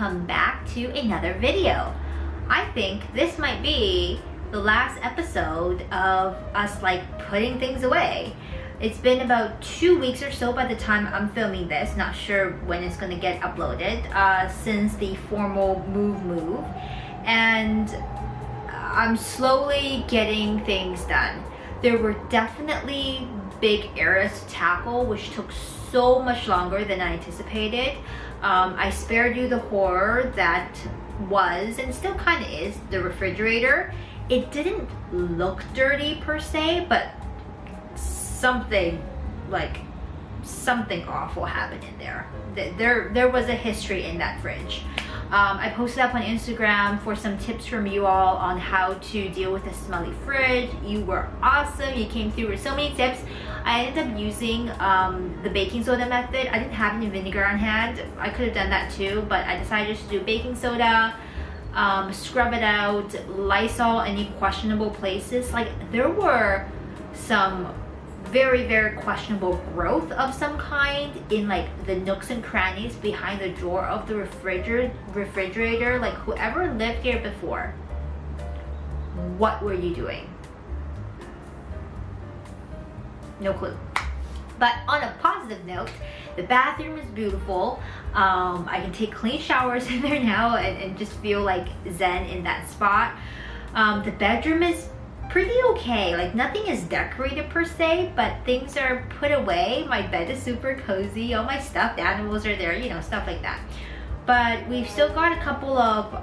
welcome back to another video. I think this might be the last episode of us like putting things away. It's been about 2 weeks or so by the time I'm filming this, not sure when it's gonna get uploaded, since the formal move, and I'm slowly getting things done. There were definitely big areas to tackle, which took so much longer than I anticipated. I spared you the horror that was, and still kind of is, the refrigerator. It didn't look dirty per se, but something awful happened in there. There was a history in that fridge. I posted up on Instagram for some tips from you all on how to deal with a smelly fridge. You were awesome. You came through with so many tips. I ended up using the baking soda method. I didn't have any vinegar on hand. I could have done that too, but I decided just to do baking soda, scrub it out, Lysol any questionable places. Like, there were some very, very questionable growth of some kind in like the nooks and crannies behind the drawer of the refrigerator. Like, whoever lived here before, what were you doing? No clue. But on a positive note, the bathroom is beautiful. I can take clean showers in there now and just feel like zen in that spot. The bedroom is pretty okay. Like, nothing is decorated per se, but things are put away. My bed is super cozy. All my stuffed animals are there, you know, stuff like that. But we've still got a couple of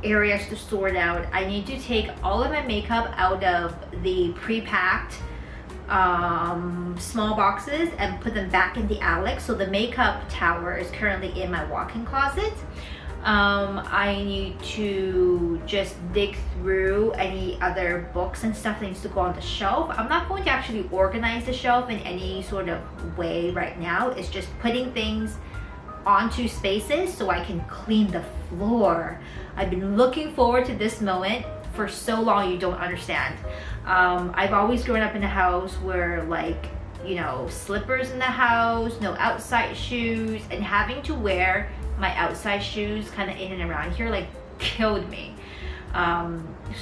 areas to sort out. I need to take all of my makeup out of the pre-packed small boxes and put them back in the Alex. So the makeup tower is currently in my walk-in closet. I need to just dig through any other books and stuff that needs to go on the shelf. I'm not going to actually organize the shelf in any sort of way right now. It's just putting things onto spaces so I can clean the floor. I've been looking forward to this moment for so long, you don't understand. I've always grown up in a house where, like, you know, slippers in the house, no outside shoes, and having to wear my outside shoes kind of in and around here like killed me.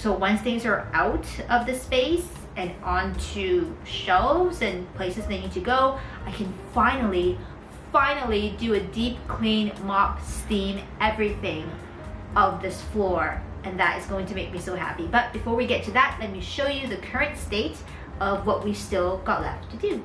So once things are out of the space and onto shelves and places they need to go, I can finally do a deep clean, mop, steam everything of this floor, and that is going to make me so happy. But before we get to that, let me show you the current state of what we still got left to do.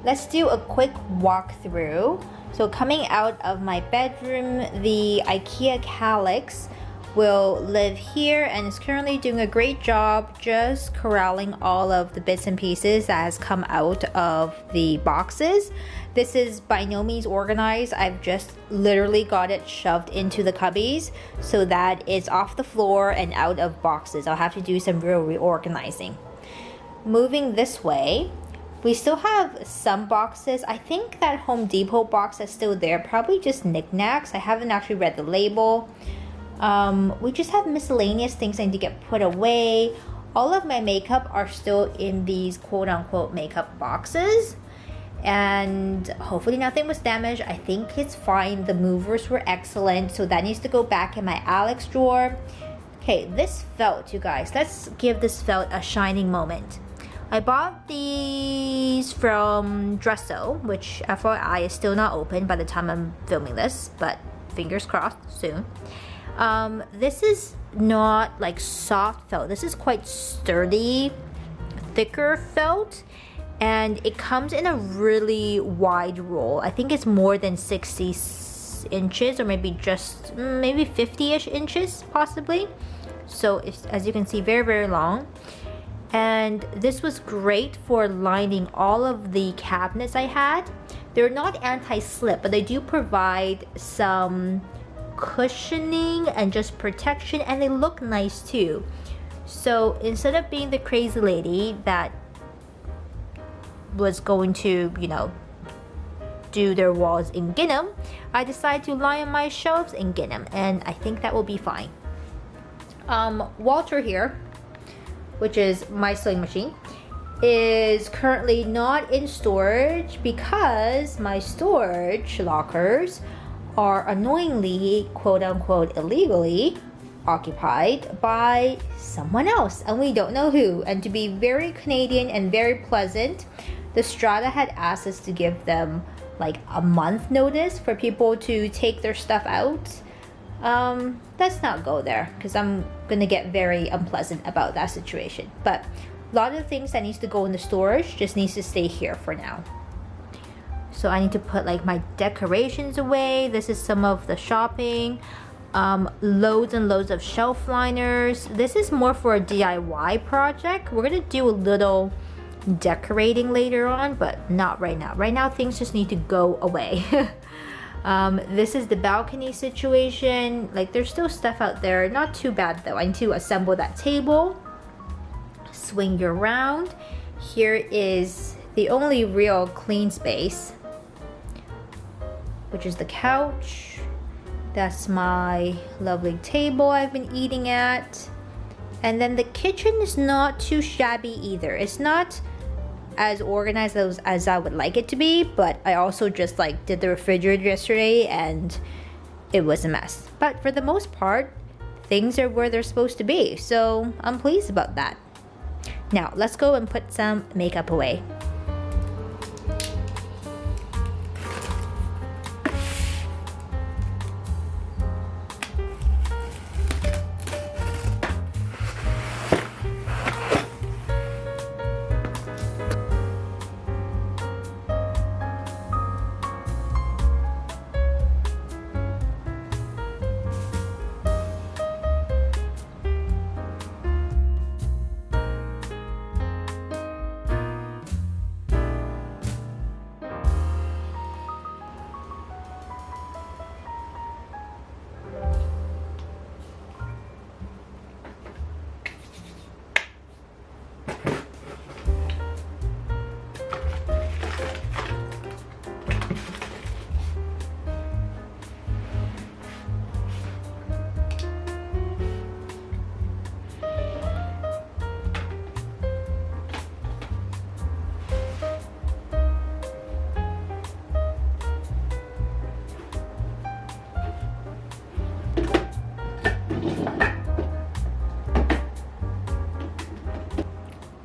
Let's do a quick walkthrough. So coming out of my bedroom, the IKEA Calyx will live here and is currently doing a great job just corralling all of the bits and pieces that has come out of the boxes. This is by no means organized. I've just literally got it shoved into the cubbies so that it's off the floor and out of boxes. I'll have to do some real reorganizing. Moving this way, we still have some boxes. I think that Home Depot box is still there, probably just knickknacks. I haven't actually read the label. We just have miscellaneous things that need to get put away. All of my makeup are still in these quote-unquote makeup boxes, and hopefully nothing was damaged. I think it's fine. The movers were excellent, so that needs to go back in my Alex drawer. Okay, this felt, you guys, let's give this felt a shining moment. I bought these from Dresso, which FYI is still not open by the time I'm filming this, but fingers crossed soon. This is not like soft felt. This is quite sturdy, thicker felt, and it comes in a really wide roll. I think it's more than 60 inches, or maybe 50-ish inches possibly. So it's, as you can see, very, very long. And this was great for lining all of the cabinets I had. They're not anti-slip, but they do provide some cushioning and just protection, and they look nice too. So instead of being the crazy lady that was going to, you know, do their walls in gingham, I decided to line my shelves in gingham, and I think that will be fine. Walter here, which is my sewing machine, is currently not in storage because my storage lockers are annoyingly, quote unquote, illegally occupied by someone else, and we don't know who. And to be very Canadian and very pleasant, the Strata had asked us to give them like a month notice for people to take their stuff out. Let's not go there because I'm gonna get very unpleasant about that situation. But a lot of things that needs to go in the storage just needs to stay here for now. So I need to put like my decorations away. This is some of the shopping. Loads and loads of shelf liners. This is more for a DIY project. We're gonna do a little decorating later on, but not right now. Right now things just need to go away. This is the balcony situation. Like there's still stuff out there, not too bad though. I need to assemble that table, swing you around. Here is the only real clean space, which is the couch. That's my lovely table I've been eating at. And then the kitchen is not too shabby either. It's not as organized as I would like it to be, but I also just like did the refrigerator yesterday and it was a mess. But for the most part, things are where they're supposed to be. So I'm pleased about that. Now let's go and put some makeup away.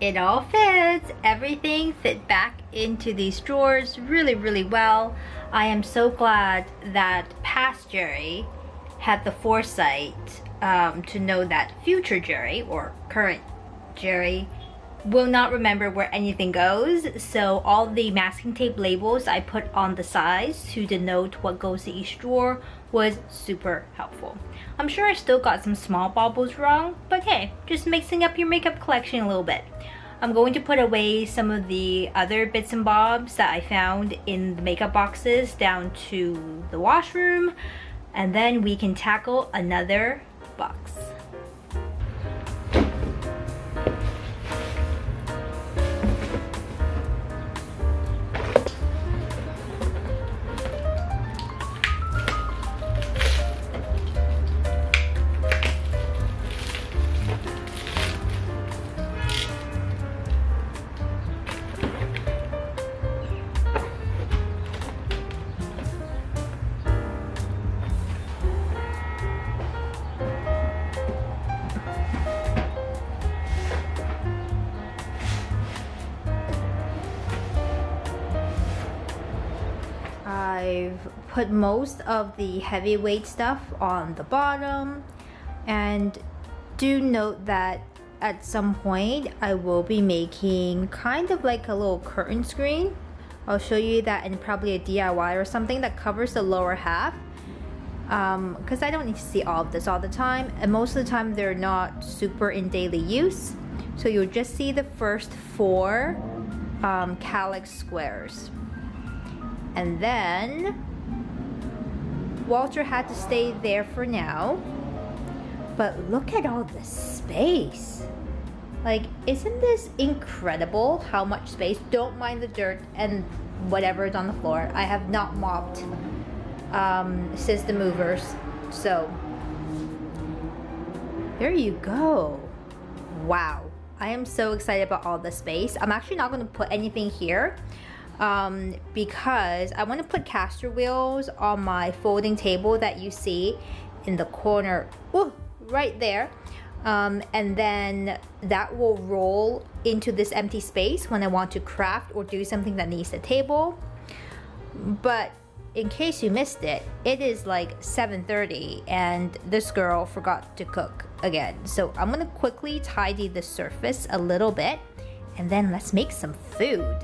It all fits. Everything fit back into these drawers really well. I am so glad that past Jerry had the foresight to know that future Jerry, or current Jerry, will not remember where anything goes. So all the masking tape labels I put on the sides to denote what goes to each drawer was super helpful. I'm sure I still got some small baubles wrong, but hey, just mixing up your makeup collection a little bit. I'm going to put away some of the other bits and bobs that I found in the makeup boxes down to the washroom, and then we can tackle another box. I've put most of the heavyweight stuff on the bottom, and do note that at some point I will be making kind of like a little curtain screen. I'll show you that in probably a DIY or something that covers the lower half, because I don't need to see all of this all the time, and most of the time they're not super in daily use, so you'll just see the first 4 calyx squares. And then Walter had to stay there for now. But look at all this space. Like, isn't this incredible how much space? Don't mind the dirt and whatever is on the floor. I have not mopped since the movers. So there you go. Wow. I am so excited about all the space. I'm actually not going to put anything here. because I want to put caster wheels on my folding table that you see in the corner, right there. And then that will roll into this empty space when I want to craft or do something that needs the table. But in case you missed it, it is like 7:30 and this girl forgot to cook again. So I'm gonna quickly tidy the surface a little bit and then let's make some food.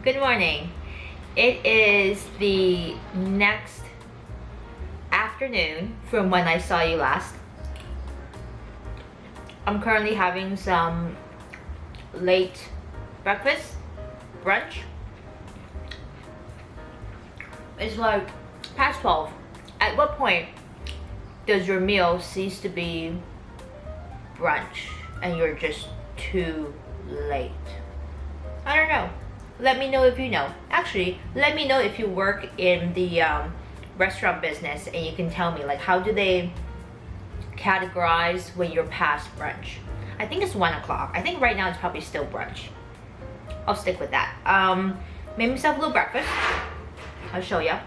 Good morning. It is the next afternoon from when I saw you last. I'm currently having some late breakfast, brunch. It's like past 12. At what point does your meal cease to be brunch and you're just too late? I don't know. Let me know if you know. Actually, let me know if you work in the restaurant business and you can tell me, like, how do they categorize when you're past brunch? I think it's 1 o'clock. I think right now it's probably still brunch. I'll stick with that. Made myself a little breakfast. I'll show you.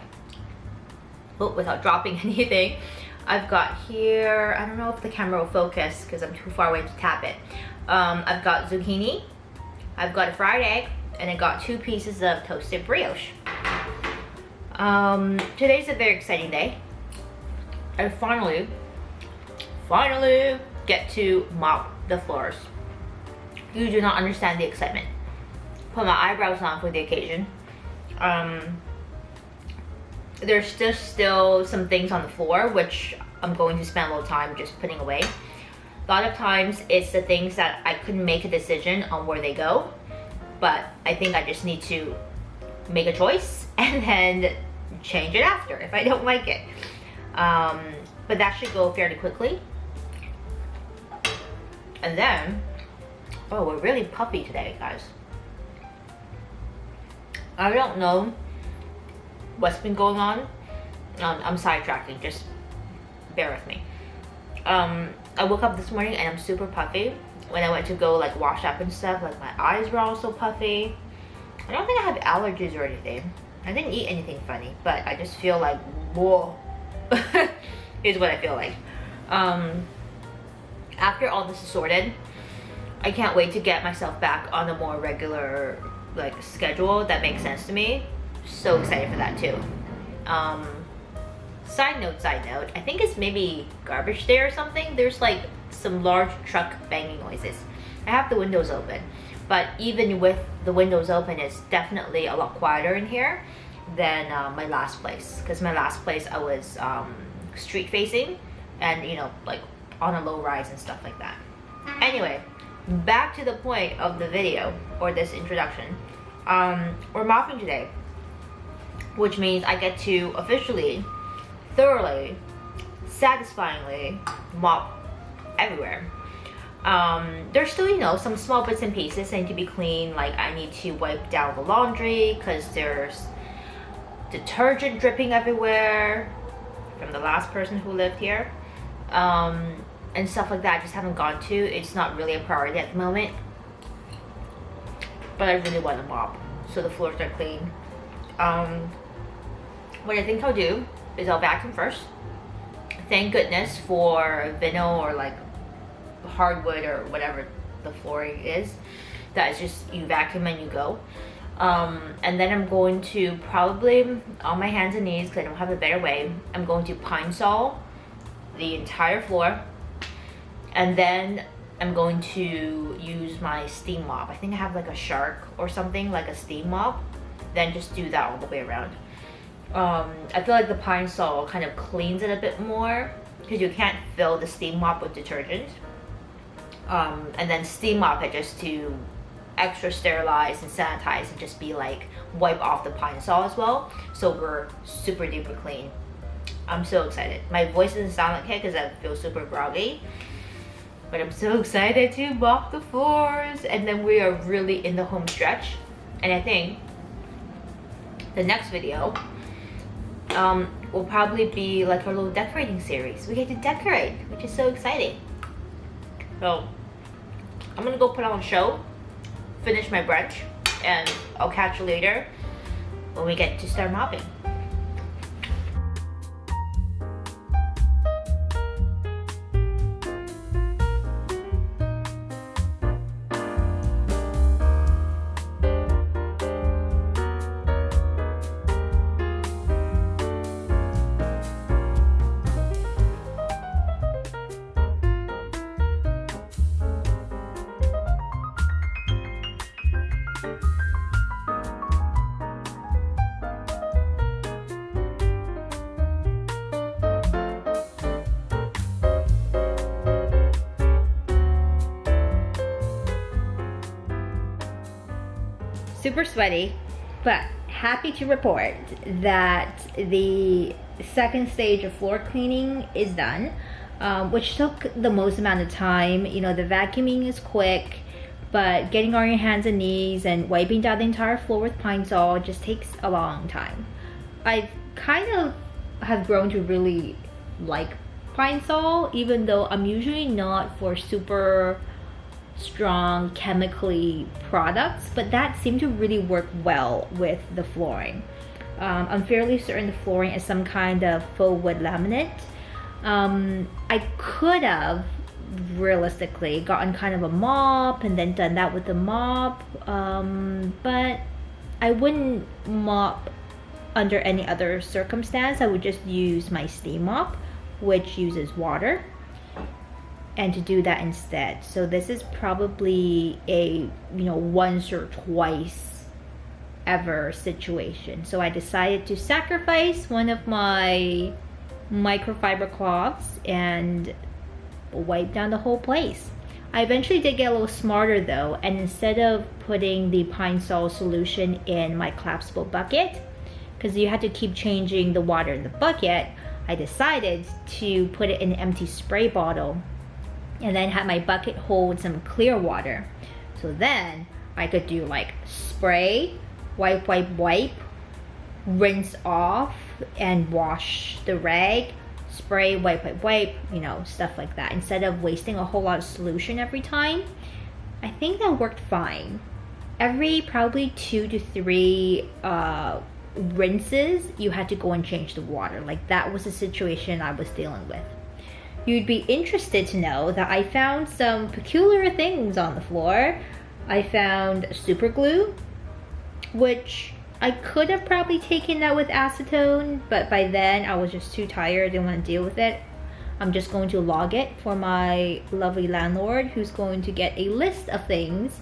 Oh, without dropping anything. I've got here, I don't know if the camera will focus because I'm too far away to tap it. I've got zucchini. I've got a fried egg. And I got 2 pieces of toasted brioche. Today's a very exciting day. I finally get to mop the floors. You do not understand the excitement. Put my eyebrows on for the occasion. There's just still some things on the floor which I'm going to spend a little time just putting away. A lot of times it's the things that I couldn't make a decision on where they go. But I think I just need to make a choice and then change it after if I don't like it. But that should go fairly quickly. And then, oh, we're really puffy today, guys. I don't know what's been going on. I'm sidetracking, just bear with me. I woke up this morning and I'm super puffy. When I went to go like wash up and stuff, like my eyes were also puffy. I don't think I have allergies or anything. I didn't eat anything funny, but I just feel like, whoa, is what I feel like. After all this is sorted, I can't wait to get myself back on a more regular like schedule that makes sense to me. So excited for that too. Side note, I think it's maybe garbage day or something. There's like some large truck banging noises. I have the windows open, but even with the windows open, it's definitely a lot quieter in here than my last place. Because my last place I was street facing and, you know, like on a low rise and stuff like that. Anyway, back to the point of the video or this introduction. We're mopping today, which means I get to officially, thoroughly, satisfyingly mop everywhere. There's still, you know, some small bits and pieces that need to be cleaned. Like I need to wipe down the laundry because there's detergent dripping everywhere from the last person who lived here, and stuff like that. I just haven't gone to. It's not really a priority at the moment, but I really want to mop. so the floors are clean. What I think I'll do is I'll vacuum first. Thank goodness for vinyl or like hardwood or whatever the flooring is, that is just you vacuum and you go. And then I'm going to probably on my hands and knees, because I don't have a better way, I'm going to Pine Sol the entire floor, and then I'm going to use my steam mop. I think I have like a Shark or something, like a steam mop, then just do that all the way around. I feel like the Pine Sol kind of cleans it a bit more, because you can't fill the steam mop with detergent. And then steam mop it just to extra sterilize and sanitize and just be like wipe off the Pine Sol as well, so we're super duper clean. I'm so excited. My voice doesn't sound like it because I feel super groggy, but I'm so excited to mop the floors. And then we are really in the home stretch, and I think the next video will probably be like our little decorating series. We get to decorate, which is so exciting. So I'm gonna go put on a show, finish my brunch, and I'll catch you later when we get to start mopping. Super sweaty, but happy to report that the second stage of floor cleaning is done, which took the most amount of time. You know, the vacuuming is quick, but getting on your hands and knees and wiping down the entire floor with Pine Sol just takes a long time. I kind of have grown to really like Pine Sol, even though I'm usually not for super strong chemically products, but that seemed to really work well with the flooring. I'm fairly certain the flooring is some kind of faux wood laminate. I could have realistically gotten kind of a mop and then done that with the mop, but I wouldn't mop under any other circumstance. I would just use my steam mop, which uses water, and to do that instead. So this is probably a once or twice ever situation. So I decided to sacrifice one of my microfiber cloths and wipe down the whole place. I eventually did get a little smarter though, and instead of putting the Pine Sol solution in my collapsible bucket, because you had to keep changing the water in the bucket, I decided to put it in an empty spray bottle and then have my bucket hold some clear water. So then I could do like spray, wipe, rinse off and wash the rag, spray, wipe, stuff like that, instead of wasting a whole lot of solution every time. I think that worked fine. Every probably 2 to 3 rinses, you had to go and change the water. Like that was the situation I was dealing with. You'd be interested to know that I found some peculiar things on the floor. I found super glue, which I could have probably taken out with acetone, but by then I was just too tired, didn't want to deal with it. I'm just going to log it for my lovely landlord, who's going to get a list of things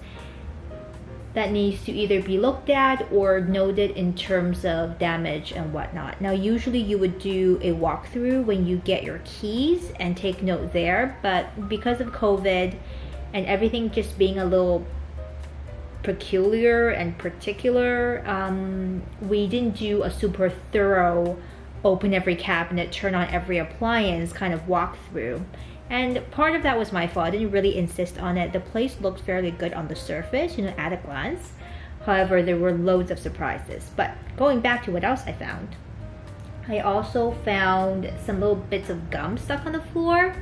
that needs to either be looked at or noted in terms of damage and whatnot. Now usually you would do a walkthrough when you get your keys and take note there, but because of COVID and everything just being a little peculiar and particular, we didn't do a super thorough open every cabinet, turn on every appliance kind of walkthrough. And part of that was my fault. I didn't really insist on it. The place looked fairly good on the surface, at a glance. However, there were loads of surprises. But going back to what else I found. I also found some little bits of gum stuck on the floor.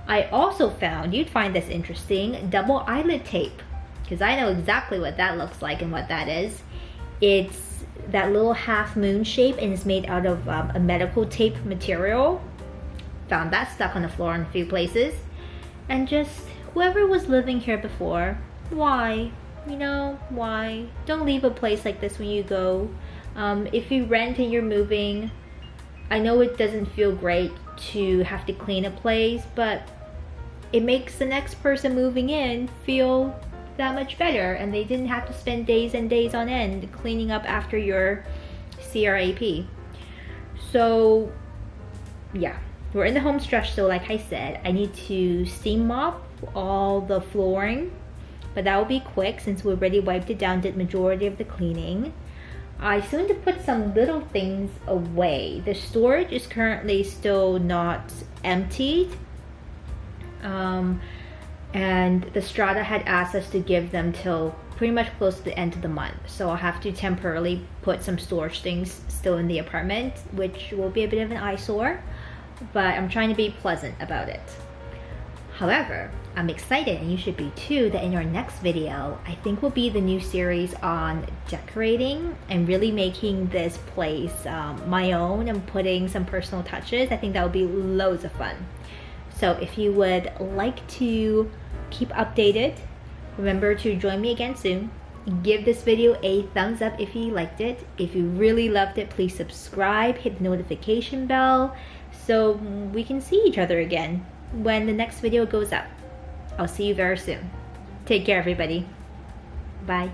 I also found, you'd find this interesting, double eyelid tape. because I know exactly what that looks like and what that is. It's that little half moon shape, and it's made out of a medical tape material. Found that stuck on the floor in a few places. And just whoever was living here before, why? You know, why? Don't leave a place like this when you go. If you rent and you're moving, I know it doesn't feel great to have to clean a place, but it makes the next person moving in feel that much better, and they didn't have to spend days and days on end cleaning up after your CRAP. So yeah, we're in the home stretch, so like I said, I need to steam mop all the flooring, but that will be quick since we already wiped it down, did majority of the cleaning. I still need to put some little things away. The storage is currently still not emptied. And the Strata had asked us to give them till pretty much close to the end of the month. So I'll have to temporarily put some storage things still in the apartment, which will be a bit of an eyesore, but I'm trying to be pleasant about it. However, I'm excited, and you should be too, that in our next video, I think will be the new series on decorating and really making this place my own and putting some personal touches. I think that would be loads of fun. So if you would like to keep updated, remember to join me again soon. Give this video a thumbs up if you liked it. If you really loved it, please subscribe, hit the notification bell so we can see each other again when the next video goes up. I'll see you very soon. Take care, everybody. Bye.